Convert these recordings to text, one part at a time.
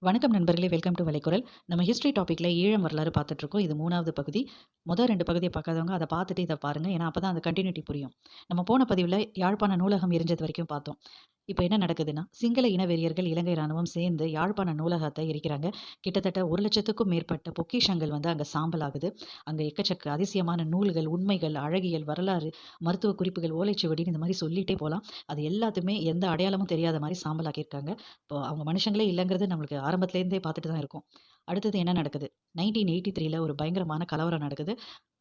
வணக்கம் நண்பர்களே! Welcome to வலைக்குரல். நம்ம ஹிஸ்ட்ரி டாபிக்ல ஈழம் வரலாறு பார்த்துட்ருக்கோம். இது 3வது பகுதி. மொத 2 பகுதிய பார்க்காதவங்க அத பார்த்துட்டு இத பாருங்க. ஏன்னா, அப்பதான் அந்த கன்டின்யூட்டி புரியும். நம்ம போன பதிவுல யாழ்ப்பாண நூலகம் எரிஞ்சது வரைக்கும் பார்த்தோம். இப்ப என்ன நடக்குதுன்னா, சிங்கள இன வெறியர்கள், இலங்கை ராணுவம் சேர்ந்து யாழ்ப்பாண நூலகத்த எரிக்கிறாங்க. கிட்டத்தட்ட 1,00,000க்கும் மேற்பட்ட பொக்கிஷங்கள் வந்து அங்க சாம்பல் ஆகுது. அங்க எக்கச்சக்க அதிசயமான நூல்கள், உண்மைகள், அழகியல், வரலாறு, மருத்துவ குறிப்புகள், ஓலைச்சுவடின்னு இந்த மாரி சொல்லிட்டே போலாம். அது எல்லாத்தையுமே எந்த அடையாளமும் தெரியாத மாரி சாம்பல் ஆக்கியிருக்காங்க. இப்போ அவங்க மனுஷங்களே இல்லங்கிறது நம்மளுக்கு ஆரம்பத்துலேருந்தே பார்த்துட்டு தான் இருக்கோம். அடுத்தது என்ன நடக்குது? 1983ல ஒரு பயங்கரமான கலவரம் நடக்குது.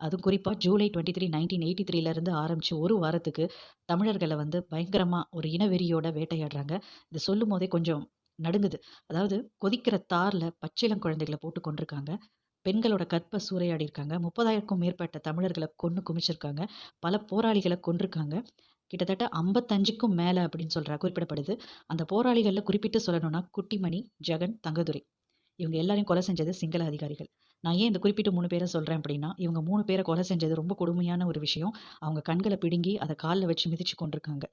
அதுவும் குறிப்பா ஜூலை 23, 1983லேருந்து ஆரம்பிச்சு 1 வாரத்துக்கு தமிழர்கள வந்து பயங்கரமா ஒரு இனவெறியோட வேட்டையாடுறாங்க. இத சொல்லும்போதே கொஞ்சம் நடுங்குது. அதாவது கொதிக்கிற தார்ல பச்சிளம் குழந்தைகள போட்டு கொன்றுருக்காங்க. பெண்களோட கற்ப சூறையாடியிருக்காங்க. 30,000க்கும் மேற்பட்ட தமிழர்கள கொன்னு குமிச்சிருக்காங்க. பல போராளிகள கொன்றுருக்காங்க. கிட்டத்தட்ட 55க்கும் மேல அப்படின்னு குறிப்பிடப்படுது. அந்த போராளிகள்ல குறிப்பிட்டு சொல்லணும்னா, குட்டிமணி, ஜெகன், தங்கதுரை. இவங்க எல்லாரையும் கொலை செஞ்சது சிங்கள அதிகாரிகள். நான் ஏன் இந்த குறிப்பிட்ட 3 பேர சொல்றேன் அப்படின்னா, இவங்க 3 பேர கொலை செஞ்சது ரொம்ப கொடுமையான ஒரு விஷயம். அவங்க கண்கள பிடுங்கி அத கால்ல வச்சு மிதிச்சு கொன்றுருக்காங்க.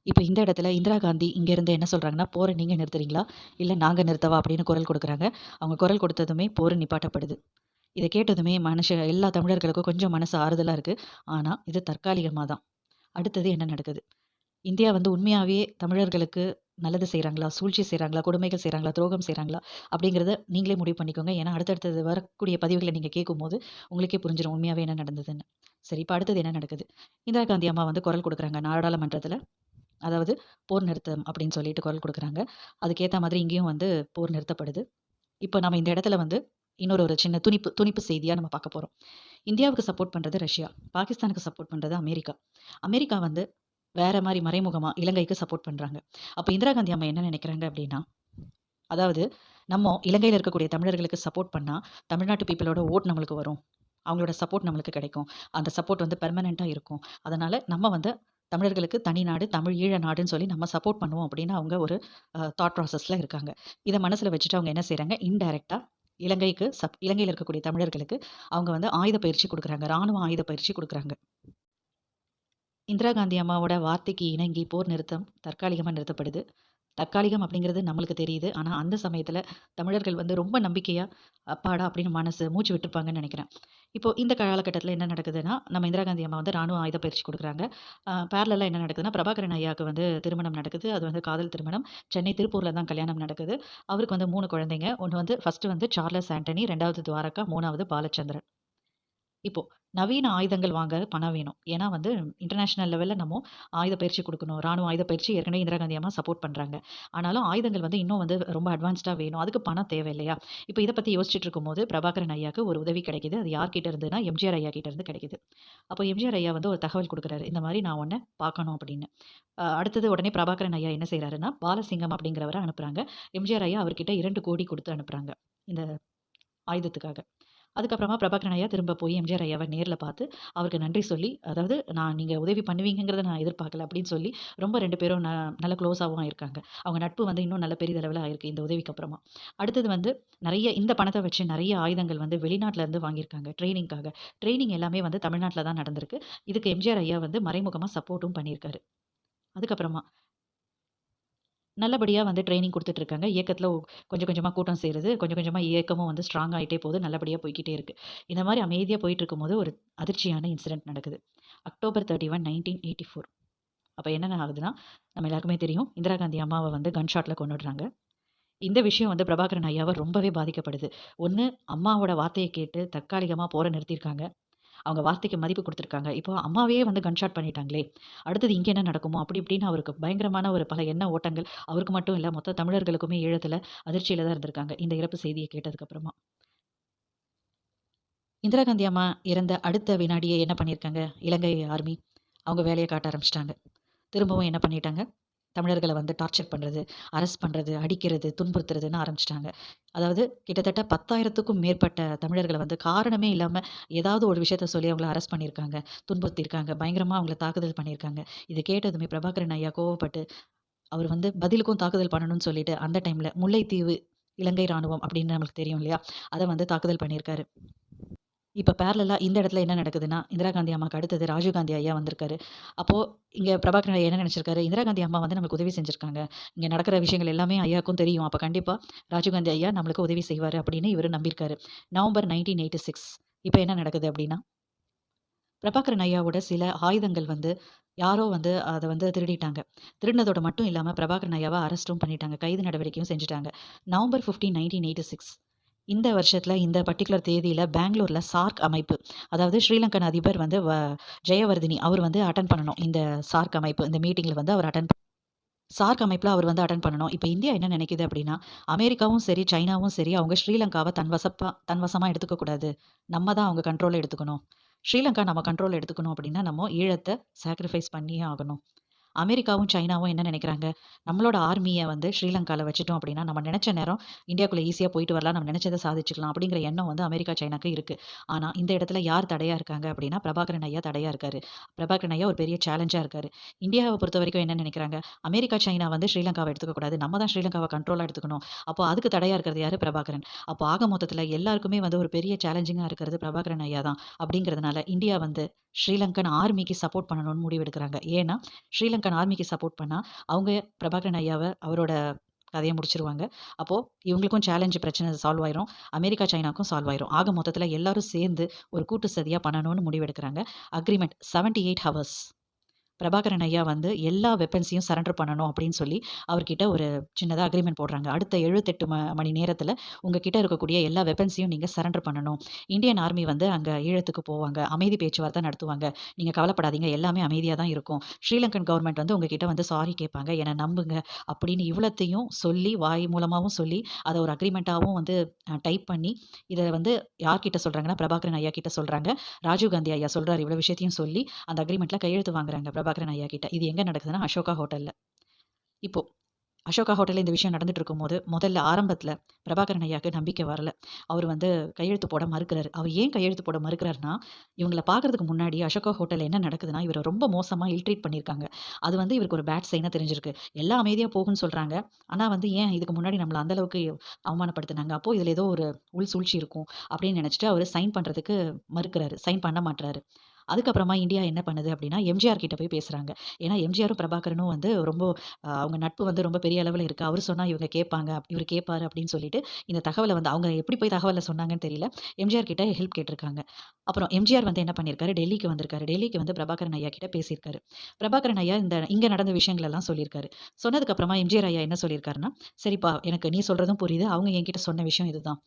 இப்ப இந்த இடத்துல இந்திரா காந்தி இங்கேருந்து என்ன சொல்றாங்கன்னா, "போர நீங்க நிறுத்துறீங்களா? இல்ல நாங்க நிறுத்தவா?" அப்படின்னு குரல் கொடுக்குறாங்க. அவங்க குரல் கொடுத்ததுமே போர் நிப்பாட்டப்படுது. இத கேட்டதுமே எல்லா தமிழர்களுக்கும் கொஞ்சம் மனசு ஆறுதலா இருக்கு. ஆனா, இது தற்காலிகமா தான். அடுத்தது என்ன நடக்குது? இந்தியா வந்து உண்மையாவே தமிழர்களுக்கு நல்லது செய்றாங்களா? சூழ்ச்சி செய்றாங்களா? கொடுமைகள் செய்றாங்களா? துரோகம் செய்றாங்களா? அப்படிங்கிறத நீங்களே முடிவு பண்ணிக்கோங்க. ஏன்னா, அடுத்தடுத்தது வரக்கூடிய பதிவுகள நீங்க கேட்கும்போது, உங்களுக்கே புரிஞ்சிரும் உண்மையாவே என்ன நடந்ததுன்னு. சரி, இப்ப அடுத்தது என்ன நடக்குது? இந்திரா காந்தி அம்மா வந்து குரல் குடுக்குறாங்க நாடாளுமன்றத்தில. அதாவது போர் நிறுத்தம் அப்படின்னு சொல்லிட்டு குரல் குடுக்குறாங்க. அதுக்கேத்த மாதிரி இங்கேயும் வந்து போர் நிறுத்தப்படுது. இப்ப நம்ம இந்த இடத்துல வந்து ஒரு சின்ன துணிப்பு துணிப்பு செய்தியா நம்ம பார்க்க போறோம். இந்தியாவுக்கு சப்போர்ட் பண்றது ரஷ்யா. பாகிஸ்தானுக்கு சப்போர்ட் பண்றது அமெரிக்கா. அமெரிக்கா வந்து வேற மாரி மறைமுகமா இலங்கைக்கு சப்போர்ட் பண்றாங்க. அப்ப இந்திரா காந்தி அம்மா என்ன நினைக்கிறாங்க அப்டின்னா, அதாவது நம்ம இலங்கையில இருக்கக்கூடிய தமிழர்களுக்கு சப்போர்ட் பண்ணா, தமிழ்நாட்டு பீப்பிளோட வோட் நம்மளுக்கு வரும். அவங்களோட சப்போர்ட் நம்மளுக்கு கிடைக்கும். அந்த சப்போர்ட் வந்து பெர்மனன்ட்டா இருக்கும். அதனால நம்ம வந்து தமிழர்களுக்கு தனி நாடு, தமிழ் ஈழ நாடுன்னு சொல்லி நம்ம சப்போர்ட் பண்ணுவோம் அப்படின்னு அவங்க ஒரு தாட் ப்ராசஸ்ல இருக்காங்க. இத மனசுல வச்சுட்டு அவங்க என்ன செய்றாங்க, இன்டைரக்ட்டா இலங்கையில இருக்கக்கூடிய தமிழர்களுக்கு அவங்க வந்து ஆயுத பயிற்சி குடுக்குறாங்க. ராணுவ ஆயுத பயிற்சி குடுக்குறாங்க. இந்திரா காந்தி அம்மாவோட வார்த்தைக்கு இணங்கி போர் நிறுத்தம் தற்காலிகமா நிறுத்தப்படுது. தற்காலிகம் அப்படிங்கிறது நம்மளுக்கு தெரியுது. ஆனா, அந்த சமயத்துல தமிழர்கள் வந்து ரொம்ப நம்பிக்கையா, அப்பாடா! அப்படின்னு மூச்சு விட்டுருப்பாங்கன்னு நெனைக்கிறேன். இப்போ இந்த காலகட்டத்தில என்ன நடக்குதுன்னா, நம்ம இந்திரா காந்தி அம்மா வந்து ராணுவ ஆயுத பயிற்சி குடுக்குறாங்க. பேரலலா என்ன நடக்குதுன்னா, பிரபாகரன் ஐயாவுக்கு வந்து திருமணம் நடக்குது. அது வந்து காதல் திருமணம். சென்னை திருப்பூர்ல தான் கல்யாணம் நடக்குது. அவருக்கு வந்து 3 குழந்தைங்க. ஒண்ணு வந்து ஃபர்ஸ்ட்டு வந்து சார்லஸ் ஆண்டனி, 2வது துவாரகா, 3வது பாலச்சந்திரன். இப்போ நவீன ஆயுதங்கள் வாங்க பணம் வேணும். ஏன்னா வந்து இன்டர்நேஷனல் லெவல்ல நம்ம ஆயுத பயிற்சி குடுக்கணும். ராணுவ ஆயுத பயிற்சி ஏற்கனவே இந்திரா காந்தி அம்மா சப்போர்ட் பண்றாங்க. ஆனாலும் ஆயுதங்கள் வந்து இன்னும் வந்து ரொம்ப அட்வான்ஸ்டா வேணும். அதுக்கு பணம் தேவை இல்லையா? இப்ப இத பத்தி யோசிச்சுட்டு இருக்கும்போது பிரபாகரன் ஐயாக்கு ஒரு உதவி கிடைக்குது. அது யார்கிட்ட இருந்துன்னா, எம்ஜிஆர் ஐயா கிட்ட இருந்து கிடைக்குது. அப்போ எம்ஜிஆர் ஐயா வந்து ஒரு தகவல் குடுக்குறாரு. இந்த மாரி நான் உன்ன பார்க்கணும் அப்படின்னு. அடுத்தது உடனே பிரபாகரன் ஐயா என்ன செய்றாருன்னா, பாலசிங்கம் அப்படிங்கிறவர அனுப்புறாங்க. எம்ஜிஆர் ஐயா அவர்கிட்ட 2,00,00,000 குடுத்து அனுப்புறாங்க. இந்த ஆயுதத்துக்காக. அதுக்கப்புறமா பிரபாகரன் ஐயா திரும்ப போய் எம்ஜிஆர் ஐயாவ நேர்ல பார்த்து, அவருக்கு நன்றி சொல்லி, அதாவது நீங்க உதவி பண்ணுவீங்கங்கிறத நான் எதிர்பார்க்கல அப்படின்னு சொல்லி, ரொம்ப 2 பேரும் நல்ல க்ளோஸாவும் ஆயிருக்காங்க. அவங்க நட்பு வந்து இன்னும் நல்ல பெரிதளவுல ஆயிருக்கு இந்த உதவிக்கு அப்புறமா. அடுத்தது வந்து நெறைய இந்த பணத்த வச்சு நெறைய ஆயுதங்கள் வந்து வெளிநாட்ல இருந்து வாங்கியிருக்காங்க ட்ரெய்னிங்காக. ட்ரெய்னிங் எல்லாமே வந்து தமிழ்நாட்ல தான் நடந்திருக்கு. இதுக்கு எம்ஜிஆர் ஐயா வந்து மறைமுகமா சப்போர்ட்டும் பண்ணியிருக்காரு. அதுக்கப்புறமா நல்லபடியா வந்து ட்ரெய்னிங் குடுத்துட்டு இருக்காங்க. இயக்கத்துல கொஞ்சம் கொஞ்சமா கூட்டம் சேருது. கொஞ்சம் கொஞ்சமா இயக்கமும் வந்து ஸ்ட்ராங் ஆயிட்டே போகுது. நல்லபடியா போய்க்கிட்டே இருக்கு. இந்த மாரி அமைதியா போயிட்டுருக்கும்போது ஒரு அதிர்ச்சியான இன்சிடென்ட் நடக்குது. அக்டோபர் 31, 1984. அப்ப என்னென்ன ஆகுதுன்னா, நம்ம எல்லாருக்குமே தெரியும். இந்திரா காந்தி அம்மாவ வந்து கன் ஷாட்ல கொன்னுடுறாங்க. இந்த விஷயம் வந்து பிரபாகரன் ஐயாவ ரொம்பவே பாதிக்கப்படுது. ஒண்ணு அம்மாவோட வார்த்தைய கேட்டு தற்காலிகமா போர நிறுத்தியிருக்காங்க. அவங்க வார்த்தைக்கு மதிப்பு குடுத்துருக்காங்க. இப்போ அம்மாவையே வந்து கன் ஷாட் பண்ணிட்டாங்களே! அடுத்தது இங்க என்ன நடக்குமோ? அப்படி இப்படின்னு அவருக்கு பயங்கரமான ஒரு பல எண்ண ஓட்டங்கள். அவருக்கு மட்டும் இல்ல, மொத்த தமிழர்களுக்குமே ஈழத்துல அதிர்ச்சியில தான் இருந்திருக்காங்க. இந்த இறப்பு செய்திய கேட்டதுக்கு அப்புறமா. இந்திரா காந்தி அம்மா இறந்த அடுத்த வினாடியே என்ன பண்ணியிருக்காங்க? இலங்கை ஆர்மி அவங்க வேலைய காட்ட ஆரம்பிச்சுட்டாங்க. திரும்பவும் என்ன பண்ணிட்டாங்க? தமிழர்கள வந்து டார்ச்சர் பண்றது, அரெஸ்ட் பண்றது, அடிக்கிறது, துன்புறுத்துறதுன்னு ஆரம்பிச்சுட்டாங்க. அதாவது கிட்டத்தட்ட 10,000த்துக்கும் மேற்பட்ட தமிழர்கள வந்து காரணமே இல்லாம ஏதாவது ஒரு விஷயத்த சொல்லி அவங்கள அரெஸ்ட் பண்ணியிருக்காங்க, துன்புறுத்தியிருக்காங்க, பயங்கரமா அவங்கள தாக்குதல் பண்ணியிருக்காங்க. இத கேட்டதுமே பிரபாகரன் ஐயா கோவப்பட்டு, அவர் வந்து பதிலுக்கும் தாக்குதல் பண்ணணும்னு சொல்லிட்டு, அந்த டைம்ல முல்லைத்தீவு இலங்கை ராணுவம் அப்படின்னு நம்மளுக்கு தெரியும் இல்லையா? அத வந்து தாக்குதல் பண்ணியிருக்காரு. இப்ப பேரலலா இந்த இடத்துல என்ன நடக்குதுன்னா, இந்திரா காந்தி அம்மாக்கு அடுத்தது ராஜீவ் காந்தி ஐயா வந்திருக்காரு. அப்போ இங்க பிரபாகரன் ஐயா என்ன நினைச்சிருக்காரு, இந்திரா காந்தி அம்மா வந்து நமக்கு உதவி செஞ்சிருக்காங்க. இங்க நடக்கிற விஷயங்கள் எல்லாமே ஐயாவுக்கும் தெரியும். அப்ப கண்டிப்பா ராஜீவ் காந்தி ஐயா நம்மளுக்கு உதவி செய்வாரு அப்படின்னு இவரு நம்பியிருக்காரு. நவம்பர் 1986 இப்ப என்ன நடக்குது அப்படின்னா, பிரபாகரன் ஐயாவோட சில ஆயுதங்கள் வந்து யாரோ வந்து அத வந்து திருடிட்டாங்க. திருடினதோட மட்டும் இல்லாம பிரபாகரன் ஐயாவ அரெஸ்ட்டும் பண்ணிட்டாங்க. கைது நடவடிக்கையும் செஞ்சுட்டாங்க. நவம்பர் 15, 1986 இந்த வருஷத்துல இந்த பர்ட்டிகுலர் தேதியில பெங்களூர்ல சார்க் அமைப்பு, அதாவது ஸ்ரீலங்கன் அதிபர் வந்து ஜெயவர்தினி அவர் வந்து அட்டெண்ட் பண்ணணும். இந்த சார்க் அமைப்பு இந்த மீட்டிங்ல வந்து அவர் சார்க் அமைப்புல அவர் வந்து அட்டெண்ட் பண்ணணும். இப்ப இந்தியா என்ன நினைக்குது அப்படின்னா, அமெரிக்காவும் சரி, சைனாவும் சரி அவங்க ஸ்ரீலங்காவ தன்வசமா எடுத்துக்க கூடாது. நம்ம தான் அவங்க கண்ட்ரோல்ல எடுத்துக்கணும். ஸ்ரீலங்கா நம்ம கண்ட்ரோல்ல எடுத்துக்கணும் அப்படின்னா, நம்ம ஈழத்த சாக்ரிஃபைஸ் பண்ணியே ஆகணும். அமெரிக்காவும், சைனாவும் என்ன நினைக்கிறாங்க, நம்மளோட ஆர்மிய வந்து ஸ்ரீலங்கால வச்சுட்டோம் அப்படின்னா, நம்ம நெனச்ச நேரம் இந்தியாக்குள்ள ஈஸியா போயிட்டு வரலாம். நம்ம நெனச்சத சாதிச்சுக்கலாம். அப்படிங்கிற எண்ணம் வந்து அமெரிக்கா, சைனாக்கு இருக்கு. ஆனா, இந்த இடத்துல யார் தடையா இருக்காங்க அப்படின்னா, பிரபாகரன் ஐயா தடையா இருக்காரு. பிரபாகரன் ஐயா ஒரு பெரிய சேலஞ்சா இருக்காரு. இந்தியாவ பொறுத்தவரைக்கும் என்ன நினைக்கிறாங்க, அமெரிக்கா, சைனா வந்து ஸ்ரீலங்காவ எடுத்துக்க கூடாது. நம்ம தான் ஸ்ரீலங்காவ கண்ட்ரோலா எடுத்துக்கணும். அப்போ அதுக்கு தடையா இருக்கிறது யாரு? பிரபாகரன். அப்போ ஆக மொத்தத்துல எல்லாருக்குமே வந்து ஒரு பெரிய சேலஞ்சிங்கா இருக்கிறது பிரபாகரன் ஐயா தான். அப்படிங்கிறதுனால இந்தியா வந்து ஸ்ரீலங்கன் ஆர்மிக்கு சப்போர்ட் பண்ணணும்னு முடிவெடுக்குறாங்க. ஏன்னா, ஸ்ரீலங்கன் ஆர்மிக்கு சப்போர்ட் பண்ணா, அவங்க பிரபாகரன் ஐயாவ அவரோட கதைய முடிச்சுருவாங்க. அப்போ இவங்களுக்கும் சேலஞ்ச் பிரச்சனை சால்வ் ஆயிரும். அமெரிக்கா, சைனாக்கும் சால்வ் ஆயிரும். ஆக மொத்தத்துல எல்லாரும் சேர்ந்து ஒரு கூட்டு சதியா பண்ணணும்னு முடிவெடுக்குறாங்க. Agreement 78 hours. பிரபாகரன் ஐயா வந்து எல்லா வெப்பன்ஸையும் சரண்டர் பண்ணணும் அப்படின்னு சொல்லி அவர்கிட்ட ஒரு சின்னதா அக்ரீமெண்ட் போடுறாங்க. அடுத்த 78 மணி நேரத்துல உங்ககிட்ட இருக்கக்கூடிய எல்லா வெப்பன்ஸையும் நீங்க சரண்டர் பண்ணணும். இந்தியன் ஆர்மி வந்து அங்க ஈழத்துக்கு போவாங்க. அமைதி பேச்சுவார்த்தை நடத்துவாங்க. நீங்க கவலைப்படாதீங்க. எல்லாமே அமைதியா தான் இருக்கும். ஸ்ரீலங்கன் கவர்ன்மெண்ட் வந்து உங்ககிட்ட வந்து சாரி கேட்பாங்க. என்ன நம்புங்க அப்படின்னு இவ்வளத்தையும் சொல்லி வாய் மூலமாவும் சொல்லி அத ஒரு அக்ரீமெண்ட்டாவும் வந்து டைப் பண்ணி இத வந்து யார்கிட்ட சொல்றாங்கன்னா, பிரபாகரன் ஐயா கிட்ட சொல்றாங்க. ராஜீவ் காந்தி ஐயா சொல்றாரு. இவ்வளவு விஷயத்தையும் சொல்லி அந்த அக்ரீமெண்ட்ல கையெழுத்து வாங்குறாங்க பிரபாகரன் ஐயா கிட்ட. இது எங்க நடக்குதுன்னா, அசோகா ஹோட்டல்ல. இப்போ அசோகா ஹோட்டல்ல இந்த விஷயம் நடந்துட்டு இருக்கும்போது, முதல்ல ஆரம்பத்துல பிரபாகரன் ஐயாக்கு நம்பிக்கை வரல. அவரு வந்து கையெழுத்து போட மறுக்கிறாரு. அவர் ஏன் கையெழுத்து போட மறுக்கிறாருன்னா, இவங்கள பார்க்கறதுக்கு முன்னாடி அசோகா ஹோட்டல்ல என்ன நடக்குதுன்னா, இவர ரொம்ப மோசமா இல்ட்ரீட் பண்ணியிருக்காங்க. அது வந்து இவருக்கு ஒரு பேட் சைனா தெரிஞ்சிருக்கு. எல்லாம் அமைதியா போகும்ன்னு சொல்றாங்க. ஆனா வந்து ஏன் இதுக்கு முன்னாடி நம்மள அந்த அளவுக்கு அவமானப்படுத்துனாங்க. அப்போ இதுல ஏதோ ஒரு சூழ்ச்சி இருக்கும் அப்படின்னு நினைச்சுட்டு அவரு சைன் பண்றதுக்கு மறுக்கிறாரு. சைன் பண்ண மாட்றாரு. அதுக்கப்புறமா இந்தியா என்ன பண்ணுது அப்படின்னா, எம்ஜிஆர் கிட்ட போய் பேசுறாங்க. ஏன்னா எம்ஜிஆரும் பிரபாகரனும் வந்து ரொம்ப அவங்க நட்பு வந்து ரொம்ப பெரிய அளவுல இருக்கு. அவரு சொன்னா இவங்க கேட்பாங்க. இவரு கேட்பாரு அப்படின்னு சொல்லிட்டு, இந்த தகவல வந்து அவங்க எப்படி போய் தகவல சொன்னாங்கன்னு தெரியல. எம்ஜிஆர் கிட்ட ஹெல்ப் கேட்டிருக்காங்க. அப்புறம் எம்ஜிஆர் வந்து என்ன பண்ணியிருக்காரு, டெல்லிக்கு வந்திருக்காரு. டெல்லிக்கு வந்து பிரபாகரன் ஐயா கிட்ட பேசியிருக்காரு. பிரபாகரன் ஐயா இங்க நடந்த விஷயங்கள் எல்லாம் சொல்லியிருக்காரு. சொன்னதுக்கு அப்புறமா எம்ஜிஆர் ஐயா என்ன சொல்லியிருக்காருன்னா, "சரிப்பா எனக்கு நீ சொல்றதும் புரியுது. அவங்க என்கிட்ட சொன்ன விஷயம் இதுதான்.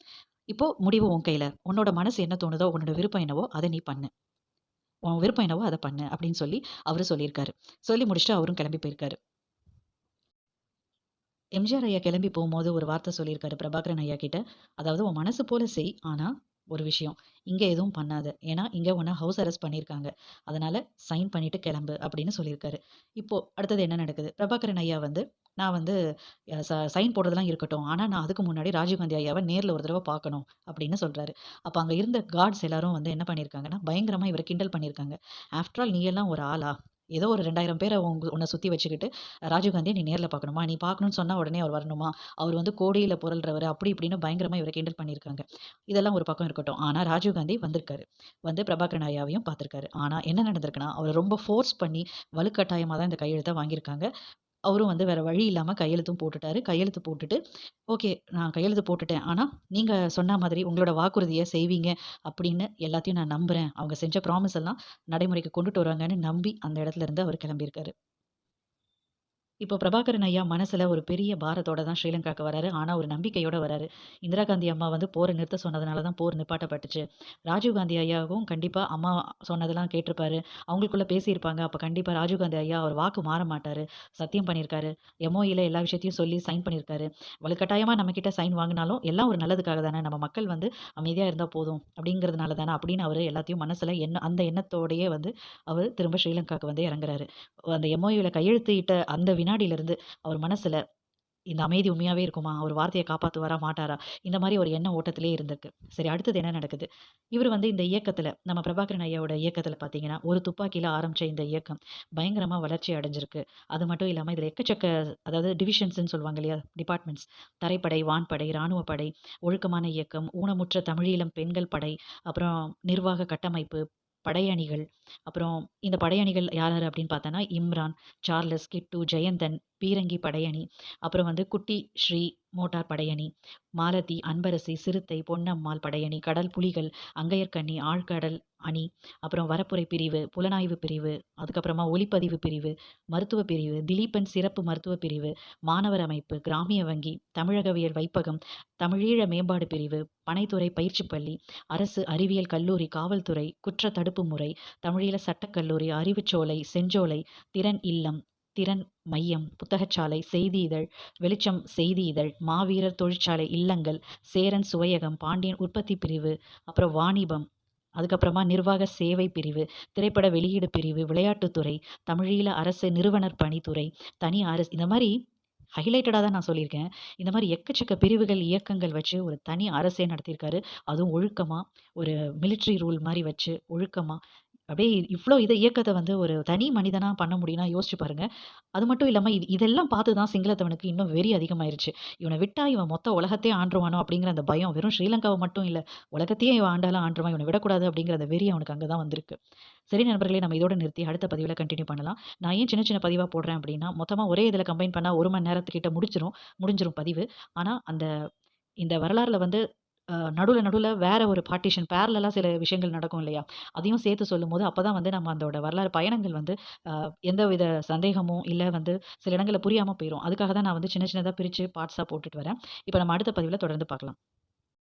இப்போ முடிவு உன் கையில. உன்னோட மனசு என்ன தோணுதோ, உன்னோட விருப்பம் என்னவோ அத நீ பண்ணு. உன் விருப்பம் என்னவோ அத பண்ணு" அப்படின்னு சொல்லி அவரு சொல்லியிருக்காரு. சொல்லி முடிச்சுட்டு அவரும் கிளம்பி போயிருக்காரு. எம்ஜிஆர் ஐயா கிளம்பி போம்போது ஒரு வார்த்தை சொல்லியிருக்காரு பிரபாகரன் ஐயா கிட்ட. அதாவது உன் மனசு போல செய். ஆனா ஒரு விஷயம். இங்க எதுவும் பண்ணாத. ஏன்னா இங்க உன்ன ஹவுஸ் அரெஸ்ட் பண்ணியிருக்காங்க. அதனால சைன் பண்ணிட்டு கிளம்பு அப்படின்னு சொல்லியிருக்காரு. இப்போ அடுத்தது என்ன நடக்குது? பிரபாகரன் ஐயா வந்து நான் வந்து சைன் போடுறதெல்லாம் இருக்கட்டும். ஆனா நான் அதுக்கு முன்னாடி ராஜீவ்காந்தி ஐயாவ நேர்ல ஒரு தடவ பார்க்கணும் அப்படின்னு சொல்றாரு. அப்ப அங்க இருந்த கார்ட்ஸ் எல்லாரும் வந்து என்ன பண்ணியிருக்காங்கன்னா, பயங்கரமா இவர கிண்டல் பண்ணியிருக்காங்க. ஆஃப்டர் ஆல் நீ எல்லாம் ஒரு ஆளா? ஏதோ ஒரு 2000 பேர உன்ன சுத்தி வச்சுக்கிட்டு ராஜீவ்காந்திய நீ நேர்ல பார்க்கணுமா? நீ பார்க்கணும்னு சொன்னா உடனே அவர் வரணுமா? அவர் வந்து கோடியில புரள்றவரு அப்படி இப்படின்னு பயங்கரமா இவர கிண்டல் பண்ணியிருக்காங்க. இதெல்லாம் ஒரு பக்கம் இருக்கட்டும். ஆனா ராஜீவ்காந்தி வந்திருக்காரு. வந்து பிரபாகரன் ஐயாவையும் பார்த்திருக்காரு. ஆனா என்ன நடந்திருக்குன்னா, அவர ரொம்ப ஃபோர்ஸ் பண்ணி வலுக்கட்டாயமா தான் இந்த கையெழுத்த வாங்கியிருக்காங்க. அவரும் வந்து வேற வழி இல்லாம கையெழுத்தும் போட்டுட்டாரு. கையெழுத்து போட்டுட்டு, "ஓகே நான் கையெழுத்து போட்டுட்டேன். ஆனா நீங்க சொன்ன மாதிரி உங்களோட வாக்குறுதிய செய்வீங்க அப்படின்னு எல்லாத்தையும் நான் நம்புறேன். அவங்க செஞ்ச ப்ராமிஸ் எல்லாம் நடைமுறைக்கு கொண்டுட்டு வருவாங்கன்னு" நம்பி அந்த இடத்துல இருந்து அவரு கிளம்பியிருக்காரு. இப்போ பிரபாகரன் ஐயா மனசுல ஒரு பெரிய பாரத்தோட தான் ஸ்ரீலங்காக்கு வராரு. ஆனா, ஒரு நம்பிக்கையோட வராரு. இந்திரா காந்தி அம்மா வந்து போர நிறுத்த சொன்னதுனால தான் போர் நிப்பாட்டப்பட்டுச்சு. ராஜீவ் காந்தி ஐயாவும் கண்டிப்பா அம்மா சொன்னதெல்லாம் கேட்டிருப்பாரு. அவங்களுக்குள்ள பேசியிருப்பாங்க. அப்ப கண்டிப்பா ராஜீவ் காந்தி ஐயா அவர் வாக்கு மாற மாட்டாரு. சத்தியம் பண்ணியிருக்காரு. எம்ஓஇல எல்லா விஷயத்தையும் சொல்லி சைன் பண்ணியிருக்காரு. வலுக்கட்டாயமா நம்மகிட்ட சைன் வாங்குனாலும், எல்லாம் ஒரு நல்லதுக்காக தானே. நம்ம மக்கள் வந்து அமைதியா இருந்தா போதும். அப்படிங்கிறதுனால தானே அப்படின்னு அவரு எல்லாத்தையும் மனசுல அந்த எண்ணத்தோடயே வந்து அவரு திரும்ப ஸ்ரீலங்காக்கு வந்து இறங்குறாரு. அந்த எம்ஓயுல கையெழுத்திட்ட அந்த வினாடியிலிருந்து அவர் மனசுல இந்த அமைதி உண்மையாவே இருக்குமா? அவர் வார்த்தைய காப்பாத்துவாரா? மாட்டாரா? இந்த மாரி ஒரு எண்ண ஓட்டத்திலே இருந்திருக்கு. சரி அடுத்தது என்ன நடக்குது? இவரு வந்து இந்த இயக்கத்துல நம்ம பிரபாகரன் ஐயாவோட இயக்கத்துல பார்த்தீங்கன்னா, ஒரு துப்பாக்கியில ஆரம்பிச்ச இந்த இயக்கம் பயங்கரமா வளர்ச்சி அடைஞ்சிருக்கு. அது மட்டும் இல்லாம இதுல எக்கச்சக்க அதாவது டிவிஷன்ஸ்ன்னு சொல்லுவாங்க இல்லையா? டிபார்ட்மெண்ட்ஸ் தரைப்படை, வான்படை, ராணுவப் படை, ஒழுக்கமான இயக்கம், ஊனமுற்ற தமிழீழம் பெண்கள் படை, அப்புறம் நிர்வாக கட்டமைப்பு, படையணிகள், அப்புறம் இந்த படையணிகள் யார் யார் அப்படின்னு பார்த்தோன்னா, இம்ரான், சார்லஸ், கிட்டு, ஜெயந்தன், பீரங்கி படையணி, அப்புறம் வந்து குட்டி ஸ்ரீ மோட்டார் படையணி, மாலதி, அன்பரசி, சிறுத்தை, பொன்னம்மாள் படையணி, கடல் புலிகள், அங்கையர்கண்ணி, ஆழ்கடல் அணி, அப்புறம் வரப்புரை பிரிவு, புலனாய்வு பிரிவு, அதுக்கப்புறமா ஒலிப்பதிவு பிரிவு, மருத்துவ பிரிவு, திலீபன் சிறப்பு மருத்துவ பிரிவு, மாணவர் அமைப்பு, கிராமிய வங்கி, தமிழகவியல் வைப்பகம், தமிழீழ மேம்பாடு பிரிவு, பனைத்துறை பயிற்சிப் பள்ளி, அரசு அறிவியல் கல்லூரி, காவல்துறை, குற்ற தடுப்பு முறை, தமிழீழ சட்டக்கல்லூரி, அறிவுச்சோலை, செஞ்சோலை, திறன் இல்லம், திறன் மையம், புத்தகச்சாலை, செய்தி இதழ், வெளிச்சம் செய்தி இதழ், மாவீரர் தொழிற்சாலை இல்லங்கள், சேரன் சுவையகம், பாண்டியன் உற்பத்தி பிரிவு, அப்புறம் வாணிபம், அதுக்கப்புறமா நிர்வாக சேவை பிரிவு, திரைப்பட வெளியீடு பிரிவு, விளையாட்டுத்துறை, தமிழீழ அரசு நிறுவனர் பணித்துறை, தனி அரசு இந்த மாரி ஹைலைட்டடா தான் நான் சொல்லியிருக்கேன். இந்த மாரி எக்கச்சக்க பிரிவுகள், இயக்கங்கள் வச்சு ஒரு தனி அரசே நடத்தியிருக்காரு. அதுவும் ஒழுக்கமா, ஒரு மிலிட்டரி ரூல் மாரி வச்சு ஒழுக்கமா, அப்படியே இவ்ளோ இயக்கத்த வந்து ஒரு தனி மனிதனா பண்ண முடியும்னா யோசிச்சு பாருங்க. அது மட்டும் இல்லாம இதெல்லாம் பார்த்து தான் சிங்களத்தவனுக்கு இன்னும் வெறி அதிகமாயிருச்சு. இவன விட்டா இவன் மொத்த உலகத்தையே ஆண்டுருவானோ அப்படிங்கிற அந்த பயம். வெறும் ஸ்ரீலங்காவ மட்டும் இல்ல. உலகத்தையே இவன் ஆண்டாலும் ஆண்டுருவான். இவன விடக்கூடாது அப்படிங்கிற அந்த வெறி அவனுக்கு அங்க தான் வந்திருக்கு. சரி நண்பர்களே நம்ம இதோட நிறுத்தி அடுத்த பதிவுல கன்டின்யூ பண்ணலாம். நான் ஏன் சின்ன சின்ன பதிவா போடுறேன் அப்படின்னா, மொத்தமா ஒரே இதுல கம்பைன் பண்ணா 1 மணி நேரத்துக்கிட்ட முடிஞ்சிரும் பதிவு. ஆனா இந்த வரலாறுல வந்து நடுவுல வேற ஒரு பார்ட்டிஷன் பேரலலா சில விஷயங்கள் நடக்கும் இல்லையா? அதையும் சேர்த்து சொல்லும்போது, அப்பதான் வந்து நம்ம அதோட வரலாறு பயணங்கள் வந்து எந்தவித சந்தேகமும், இல்ல வந்து சில இடங்கள்ல புரியாம போயிரும். அதுக்காக தான் நான் வந்து சின்ன சின்னதா பிரிச்சு பார்ட்ஸா போட்டுட்டு வரேன். இப்ப நம்ம அடுத்த பதிவுல தொடர்ந்து பார்க்கலாம்.